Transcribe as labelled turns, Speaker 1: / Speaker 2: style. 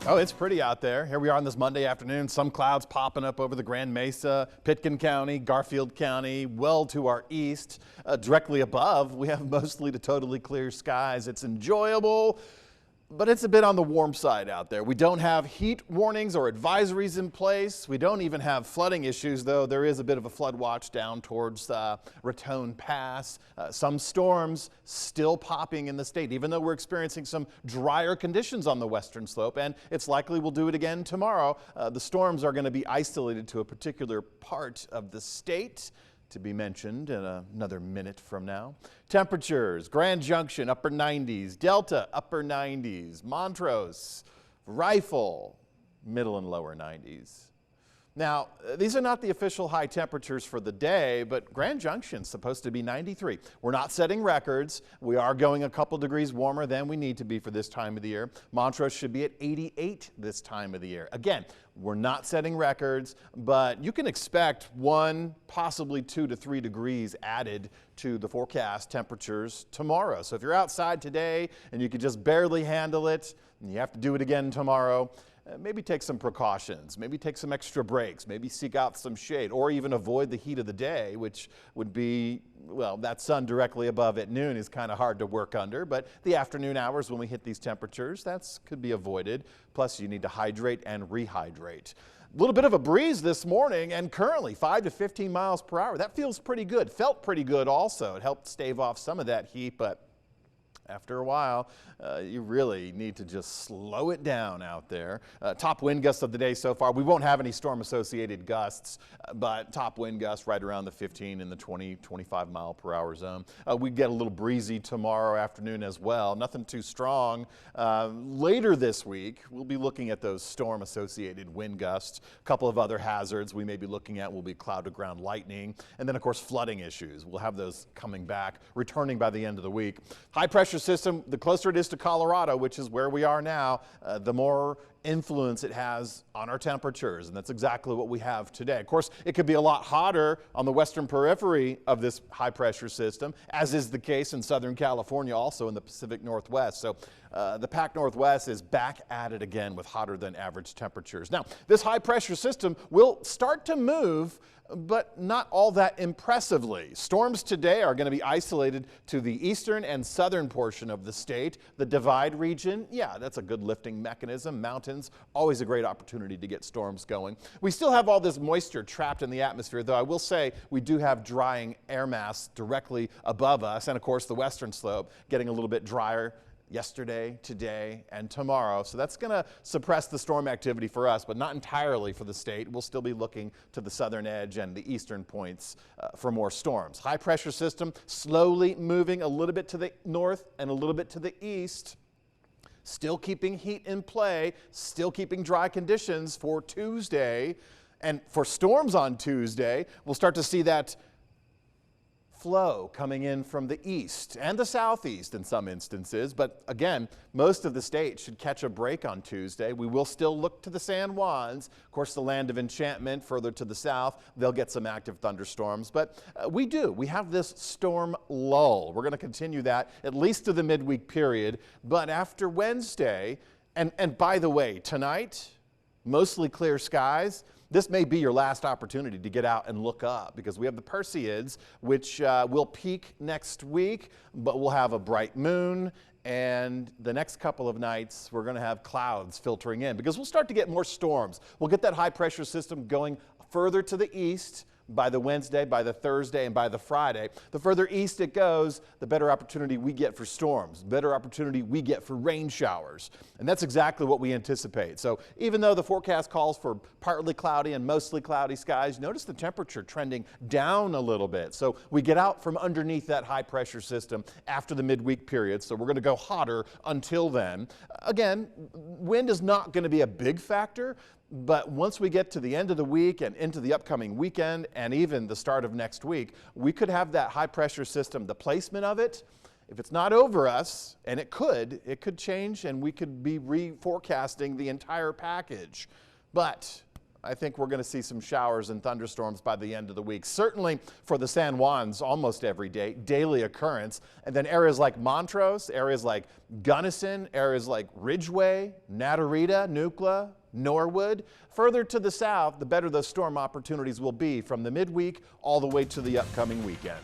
Speaker 1: Oh, it's pretty out there. Here we are on this Monday afternoon. Some clouds popping up over the Grand Mesa, Pitkin County, Garfield County, well to our east. Directly above, we have mostly to totally clear skies. It's enjoyable, but it's a bit on the warm side out there. We don't have heat warnings or advisories in place. We don't even have flooding issues, though there is a bit of a flood watch down towards Raton Pass. Some storms still popping in the state, even though we're experiencing some drier conditions on the western slope, and it's likely we'll do it again tomorrow. The storms are going to be isolated to a particular part of the state, to be mentioned in another minute from now. Temperatures: Grand Junction, upper 90s, Delta, upper 90s, Montrose, Rifle, middle and lower 90s. Now, these are not the official high temperatures for the day, but Grand Junction's supposed to be 93. We're not setting records. We are going a couple degrees warmer than we need to be for this time of the year. Montrose should be at 88 this time of the year. Again, we're not setting records, but you can expect 1, possibly 2 to 3 degrees added to the forecast temperatures tomorrow. So if you're outside today and you could just barely handle it, and you have to do it again tomorrow, maybe take some precautions, maybe take some extra breaks, maybe seek out some shade, or even avoid the heat of the day, which would be, well, that sun directly above at noon is kind of hard to work under, but the afternoon hours when we hit these temperatures, that could be avoided. Plus, you need to hydrate and rehydrate. A little bit of a breeze this morning, and currently 5 to 15 miles per hour. That feels pretty good. Felt pretty good also. It helped stave off some of that heat, but after a while, you really need to just slow it down out there. Top wind gusts of the day so far. We won't have any storm-associated gusts, but top wind gusts right around the 15 and the 20, 25 mile per hour zone. We get a little breezy tomorrow afternoon as well. Nothing too strong. Later this week, we'll be looking at those storm-associated wind gusts. A couple of other hazards we may be looking at will be cloud-to-ground lightning, and then, of course, flooding issues. We'll have those coming back, returning by the end of the week. High-pressure system, the closer it is to Colorado, which is where we are now, the more influence it has on our temperatures, and that's exactly what we have today. Of course, it could be a lot hotter on the western periphery of this high-pressure system, as is the case in Southern California, also in the Pacific Northwest. So the Pac Northwest is back at it again with hotter than average temperatures. Now, this high-pressure system will start to move, but not all that impressively. Storms today are going to be isolated to the eastern and southern portion of the state. The Divide region, yeah, that's a good lifting mechanism. Mountains, always a great opportunity to get storms going. We still have all this moisture trapped in the atmosphere, though I will say we do have drying air mass directly above us, and of course the western slope getting a little bit drier yesterday, today, and tomorrow. So that's going to suppress the storm activity for us, but not entirely for the state. We'll still be looking to the southern edge and the eastern points for more storms. High pressure system slowly moving a little bit to the north and a little bit to the east. Still keeping heat in play, still keeping dry conditions for Tuesday. And for storms on Tuesday, we'll start to see that flow coming in from the east and the southeast in some instances, but again, most of the state should catch a break on Tuesday. We will still look to the San Juans, of course the land of enchantment further to the south. They'll get some active thunderstorms, but we have this storm lull. We're going to continue that at least to the midweek period, but after Wednesday, and by the way, tonight, mostly clear skies. This may be your last opportunity to get out and look up, because we have the Perseids, which will peak next week, but we'll have a bright moon, and the next couple of nights we're going to have clouds filtering in, because we'll start to get more storms. We'll get that high pressure system going further to the east by the Wednesday, by the Thursday, and by the Friday. The further east it goes, the better opportunity we get for storms, better opportunity we get for rain showers. And that's exactly what we anticipate. So even though the forecast calls for partly cloudy and mostly cloudy skies, notice the temperature trending down a little bit. So we get out from underneath that high pressure system after the midweek period. So we're going to go hotter until then. Again, wind is not going to be a big factor, but once we get to the end of the week and into the upcoming weekend and even the start of next week, we could have that high pressure system, the placement of it, if it's not over us, and it could change and we could be reforecasting the entire package. But I think we're going to see some showers and thunderstorms by the end of the week. Certainly for the San Juans, almost every day, daily occurrence. And then areas like Montrose, areas like Gunnison, areas like Ridgeway, Natarita, Nucla, Norwood. Further to the south, the better those storm opportunities will be from the midweek all the way to the upcoming weekend.